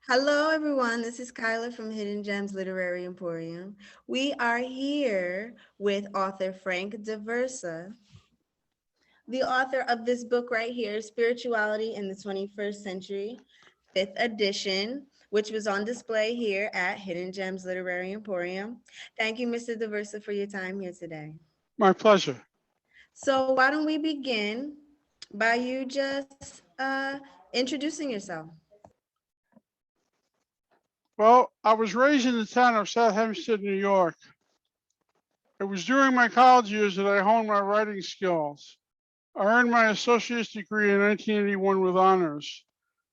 Hello, everyone. This is Kyla from Hidden Gems Literary Emporium. We are here with author Frank Daversa, the author of this book right here, Spirituality in the 21st Century, fifth edition, which was on display here at Hidden Gems Literary Emporium. Thank you, Mr. Daversa, for your time here today. My pleasure. So, why don't we begin by you just introducing yourself? Well, I was raised in the town of South Hempstead, New York. It was during my college years that I honed my writing skills. I earned my associate's degree in 1981 with honors.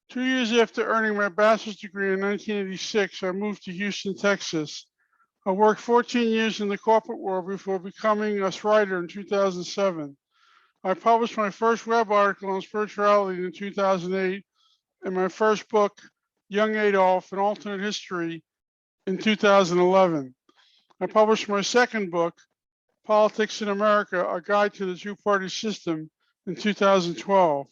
2 years after earning my bachelor's degree in 1986, I moved to Houston, Texas. I worked 14 years in the corporate world before becoming a writer in 2007. I published my first web article on spirituality in 2008 and my first book, Young Adolf, An Alternate History, in 2011. I published my second book, Politics in America, A Guide to the Two-Party System, in 2012.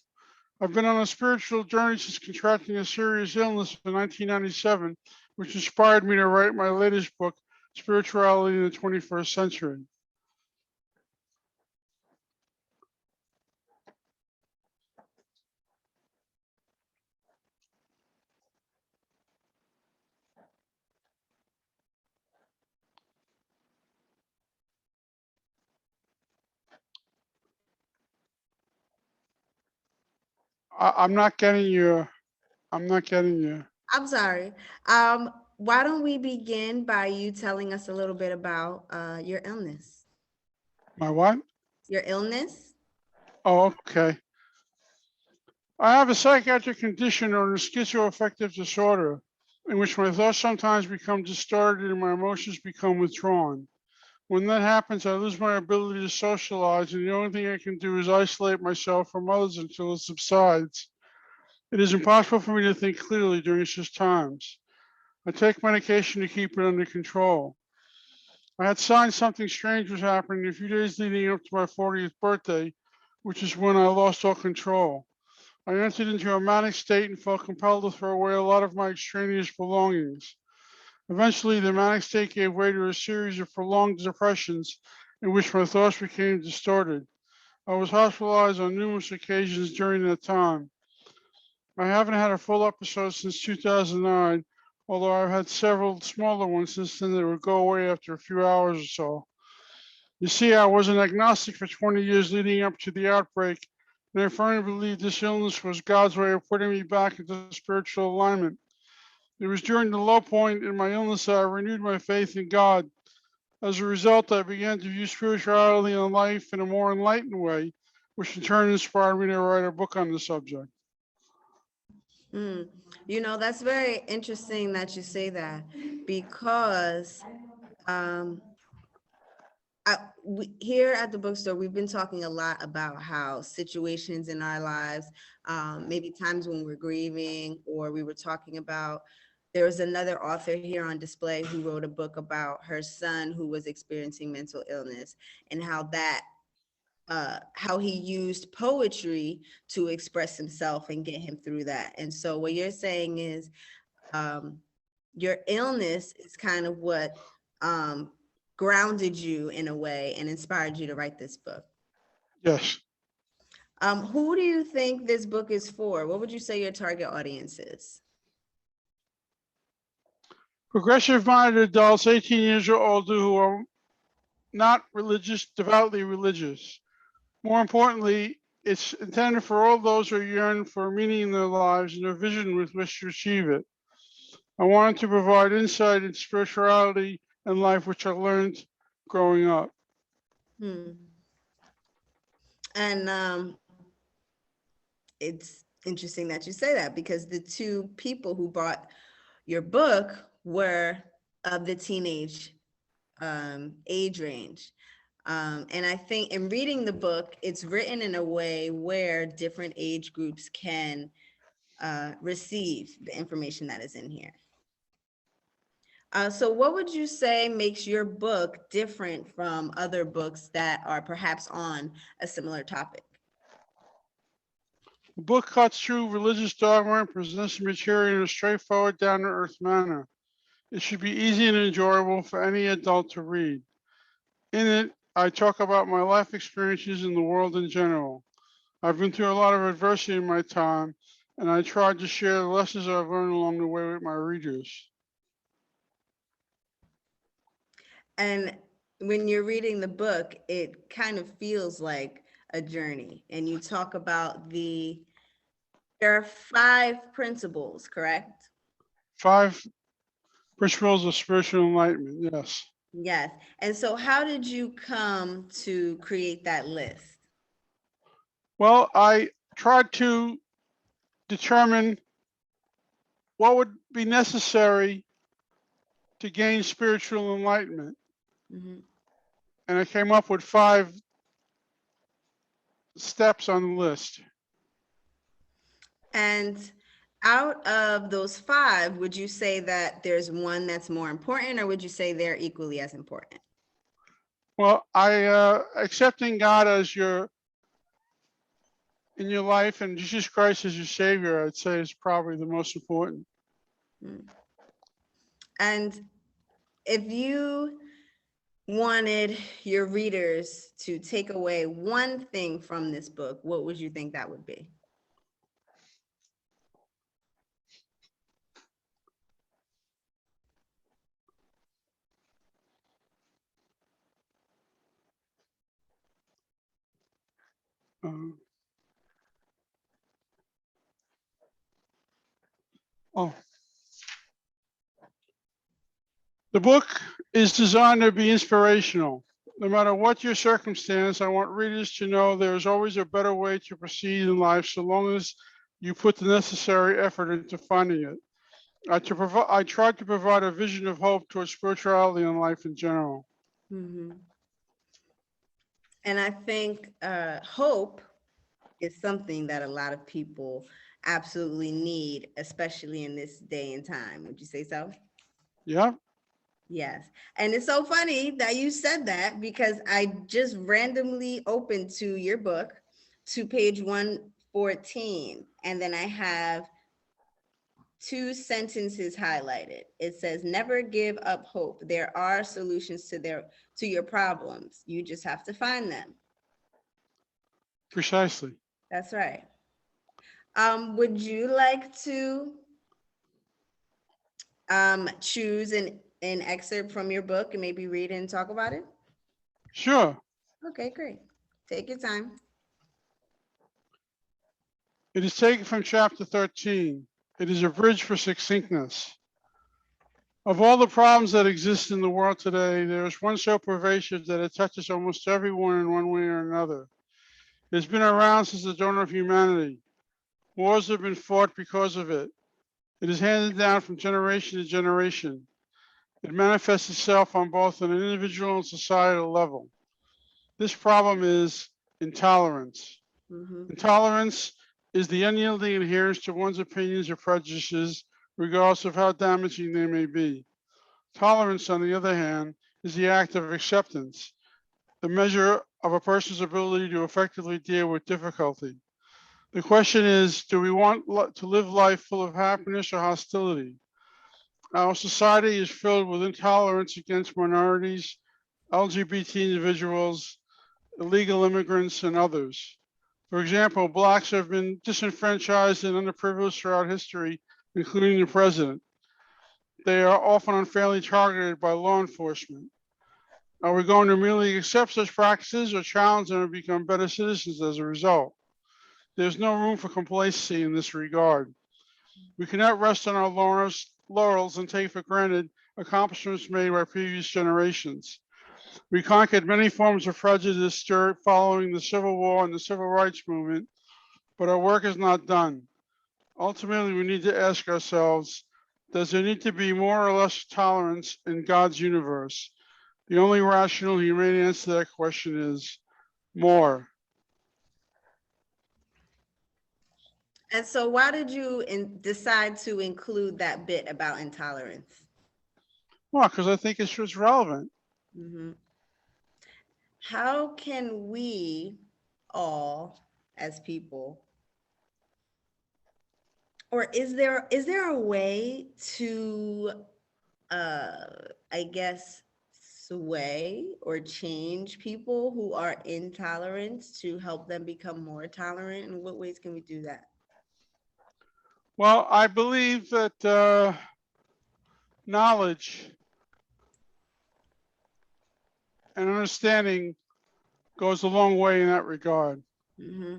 I've been on a spiritual journey since contracting a serious illness in 1997, which inspired me to write my latest book, Spirituality in the 21st Century. I'm not getting you. I'm not getting you. I'm sorry. Why don't we begin by you telling us a little bit about your illness? My what? Your illness? Oh, okay. I have a psychiatric condition known as schizoaffective disorder, in which my thoughts sometimes become distorted and my emotions become withdrawn. When that happens, I lose my ability to socialize, and the only thing I can do is isolate myself from others until it subsides. It is impossible for me to think clearly during such times. I take medication to keep it under control. I had signs something strange was happening a few days leading up to my 40th birthday, which is when I lost all control. I entered into a manic state and felt compelled to throw away a lot of my extraneous belongings. Eventually, the manic state gave way to a series of prolonged depressions in which my thoughts became distorted. I was hospitalized on numerous occasions during that time. I haven't had a full episode since 2009, although I've had several smaller ones since then that would go away after a few hours or so. You see, I was an agnostic for 20 years leading up to the outbreak, and I firmly believe this illness was God's way of putting me back into spiritual alignment. It was during the low point in my illness that I renewed my faith in God. As a result, I began to view spirituality and life in a more enlightened way, which in turn inspired me to write a book on the subject. Mm. That's very interesting that you say that because um, here at the bookstore, we've been talking a lot about how situations in our lives, maybe times when we're grieving, or we were talking about there was another author here on display who wrote a book about her son who was experiencing mental illness and how he used poetry to express himself and get him through that. And so what you're saying is um, your illness is kind of what um, grounded you in a way and inspired you to write this book. Yes. Who do you think this book is for? What would you say your target audience is? Progressive minded adults 18 years or older who are not religious, devoutly religious. More importantly, it's intended for all those who yearn for meaning in their lives and a vision with which to achieve it. I wanted to provide insight into spirituality and life, which I learned growing up. Hmm. And it's interesting that you say that because the two people who bought your book were of the teenage age range. And I think in reading the book, it's written in a way where different age groups can receive the information that is in here. So what would you say makes your book different from other books that are perhaps on a similar topic? The book cuts through religious dogma and presents the material in a straightforward, down-to-earth manner. It should be easy and enjoyable for any adult to read. In it, I talk about my life experiences in the world in general. I've been through a lot of adversity in my time, and I tried to share the lessons I've learned along the way with my readers. And when you're reading the book, it kind of feels like a journey. And you talk about there are 5 principles, correct? 5 principles of spiritual enlightenment, yes. Yes. And so how did you come to create that list? Well, I tried to determine what would be necessary to gain spiritual enlightenment. Mhm. And I came up with 5 steps on the list. And out of those 5, would you say that there's one that's more important, or would you say they're equally as important? Well, accepting God as in your life and Jesus Christ as your Savior, I'd say is probably the most important. Mm. And if you wanted your readers to take away one thing from this book, what would you think that would be? Uh, oh, the book is designed to be inspirational. No matter what your circumstance, I want readers to know there is always a better way to proceed in life so long as you put the necessary effort into finding it. I tried to provide a vision of hope towards spirituality and life in general. Mhm. And I think hope is something that a lot of people absolutely need, especially in this day and time. Would you say so? Yeah, Yes. And it's so funny that you said that, because I just randomly opened to your book to page 114, and then I have 2 sentences highlighted. It says, "Never give up hope. There are solutions to your problems. You just have to find them." precisely. That's right. Would you like to choose an excerpt from your book and maybe read and talk about it? Sure. Okay, great. Take your time. It is taken from chapter 13. It is a bridge for succinctness. Of all the problems that exist in the world today, there is one so pervasive that it touches almost everyone in one way or another. It has been around since the dawn of humanity. Wars have been fought because of it. It is handed down from generation to generation. It manifests itself on both an individual and societal level. This problem is intolerance. Mhm. Intolerance is the unyielding adherence to one's opinions or prejudices, regardless of how damaging they may be. Tolerance, on the other hand, is the act of acceptance, the measure of a person's ability to effectively deal with difficulty. The question is, do we want to live life full of happiness or hostility? Our society is filled with intolerance against minorities, LGBT individuals, illegal immigrants, and others. For example, blacks have been disenfranchised and underprivileged throughout history, including the president. They are often unfairly targeted by law enforcement. Are we going to merely accept such practices or challenge them and become better citizens as a result? There's no room for complacency in this regard. We cannot rest on our laurels and take for granted accomplishments made by previous generations. We conquered many forms of prejudice following the Civil War and the Civil Rights Movement, but our work is not done. Ultimately, we need to ask ourselves, does there need to be more or less tolerance in God's universe? The only rational, humane answer to that question is more. And so why did you decide to include that bit about intolerance? Well, because I think it's just relevant. Mhm. How can we all, as people, Or is there a way to uh I guess sway or change people who are intolerant to help them become more tolerant? In what ways can we do that? Well, I believe that knowledge and understanding goes a long way in that regard. Hmm.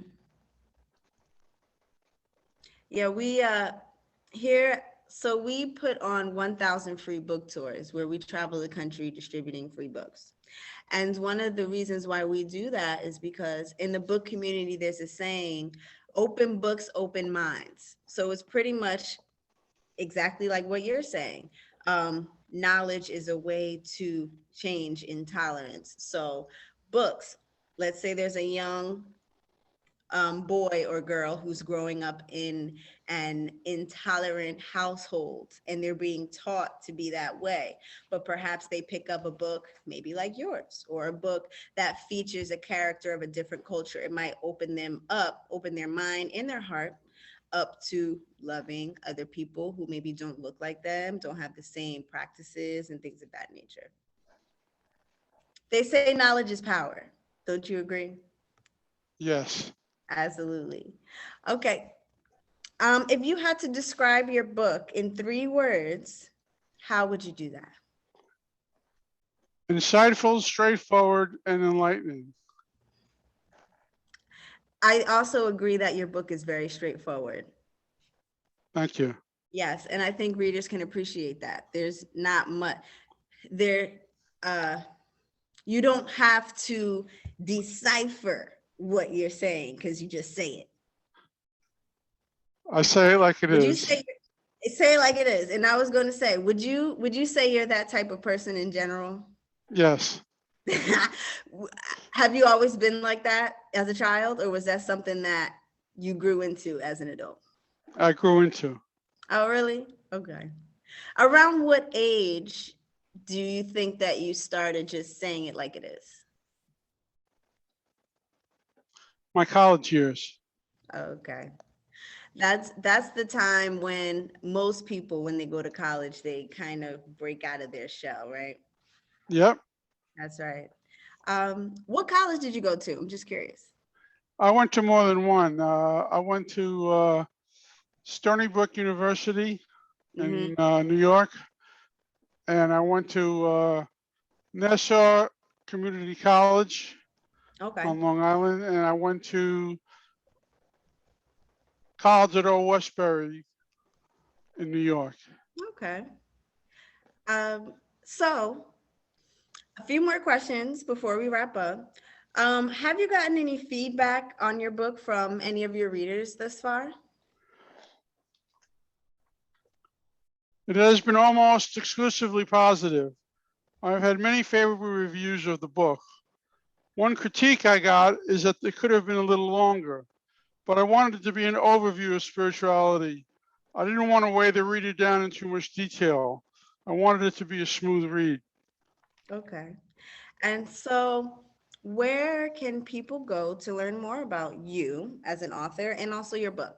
Yeah, we here, so we put on 1,000 free book tours where we travel the country distributing free books. And one of the reasons why we do that is because in the book community, there's a saying, open books, open minds. So it's pretty much exactly like what you're saying. Knowledge is a way to change intolerance. So books, let's say there's a young boy or girl who's growing up in an intolerant household and they're being taught to be that way. But perhaps they pick up a book, maybe like yours, or a book that features a character of a different culture. It might open them up, open their mind and their heart up to loving other people who maybe don't look like them, don't have the same practices and things of that nature. They say knowledge is power. Don't you agree? Yes. Absolutely. Okay. If you had to describe your book in 3 words, how would you do that? Insightful, straightforward, and enlightening. I also agree that your book is very straightforward. Thank you. Yes, and I think readers can appreciate that. There's not much there. Uh, you don't have to decipher what you're saying because you just say it. I say it like it Would you is. say it like it is? And I was going to say, would you say you're that type of person in general? Yes. Have you always been like that as a child, or was that something that you grew into as an adult? I grew into Oh, really? Okay. Around what age do you think that you started just saying it like it is? my college years. Okay. That's the time when most people, when they go to college, they kind of break out of their shell, right? Yep. That's right. What college did you go to? I'm just curious. I went to more than one. I went to Stony Brook University in Mm-hmm. New York, and I went to Nassau Community College Okay. on Long Island, and I went to college at Old Westbury in New York. Okay. So a few more questions before we wrap up. Have you gotten any feedback on your book from any of your readers thus far? It has been almost exclusively positive. I've had many favorable reviews of the book. One critique I got is that it could have been a little longer, but I wanted it to be an overview of spirituality. I didn't want to weigh the reader down in too much detail. I wanted it to be a smooth read. Okay. And so, where can people go to learn more about you as an author and also your book?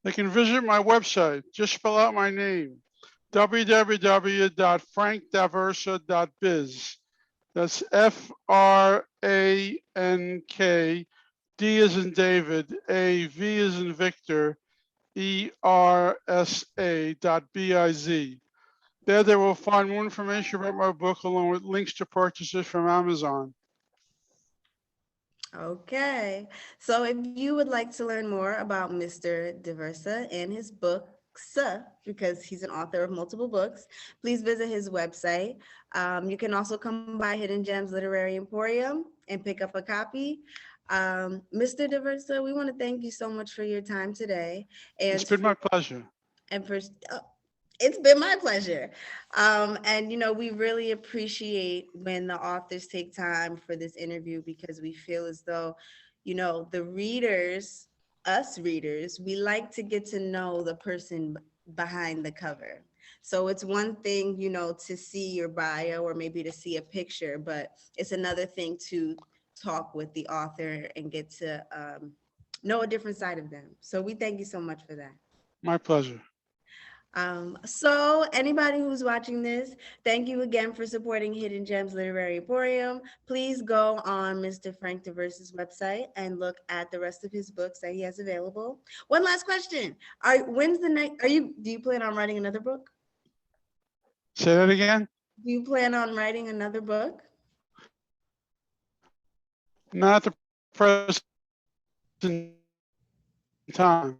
They can visit my website. Just spell out my name, www.frankdaversa.biz. That's FRANK, D as in David, AV as in Victor, ERSA.biz. There they will find more information about my book along with links to purchase it from Amazon. Okay. So if you would like to learn more about Mr. Diversa and his books, because he's an author of multiple books, please visit his website. You can also come by Hidden Gems Literary Emporium and pick up a copy. Mr. Diversa, we want to thank you so much for your time today It's and been for my pleasure. and for it's been my pleasure. And we really appreciate when the authors take time for this interview because we feel as though, the readers, us readers, we like to get to know the person behind the cover. So it's one thing, to see your bio or maybe to see a picture, but it's another thing to talk with the author and get to know a different side of them. So we thank you so much for that. My pleasure. So anybody who's watching this, thank you again for supporting Hidden Gems Literary Emporium. Please go on Mr. Frank Daversa's website and look at the rest of his books that he has available. One last question. When's the next, do you plan on writing another book? Say that again? Do you plan on writing another book? Not at the present time.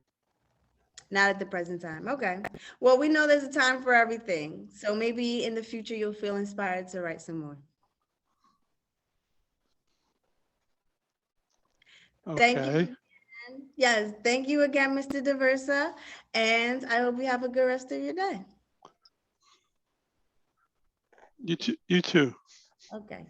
Not at the present time. Okay. Well, we know there's a time for everything. So maybe in the future you'll feel inspired to write some more. Thank you. Okay. Yes, thank you again, Mr. Daversa. And I hope you have a good rest of your day. You too. Okay.